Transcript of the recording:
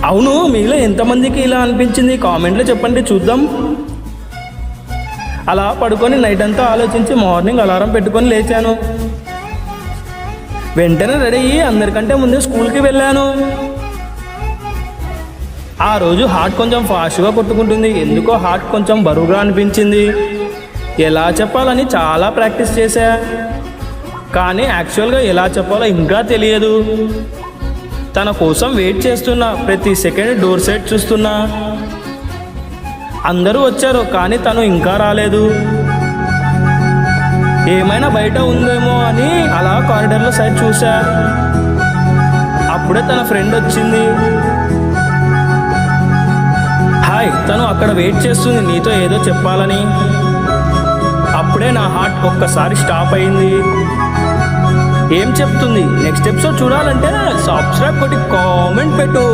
అవును, మీలో ఎంతమందికి ఇలా అనిపించింది కామెంట్లో చెప్పండి చూద్దాం. అలా పడుకొని నైట్ అంతా ఆలోచించి మార్నింగ్ అలారం పెట్టుకొని లేచాను. వెంటనే రెడీ అయ్యి అందరికంటే ముందే స్కూల్కి వెళ్ళాను. ఆ రోజు హార్ట్ కొంచెం ఫాస్ట్గా కొట్టుకుంటుంది. ఎందుకో హార్ట్ కొంచెం బరువుగా అనిపించింది. ఎలా చెప్పాలని చాలా ప్రాక్టీస్ చేశా, కానీ యాక్చువల్గా ఎలా చెప్పాలో ఇంకా తెలియదు. తన కోసం వెయిట్ చేస్తున్నా, ప్రతి సెకండ్ డోర్ సైడ్ చూస్తున్నా. అందరూ వచ్చారు కానీ తను ఇంకా రాలేదు. ఏమైనా బయట ఉందేమో అని అలా కారిడార్లో సైడ్ చూసా. అప్పుడే తన ఫ్రెండ్ వచ్చింది. హాయ్, తను అక్కడ వెయిట్ చేస్తుంది నీతో ఏదో చెప్పాలని. అప్పుడే నా హార్ట్ ఒక్కసారి స్టాప్ అయింది. ఏం చెప్తుంది? నెక్స్ట్ ఎపిసోడ్ చూడాలంటే సబ్స్క్రైబ్ కొట్టి కామెంట్ పెట్టు.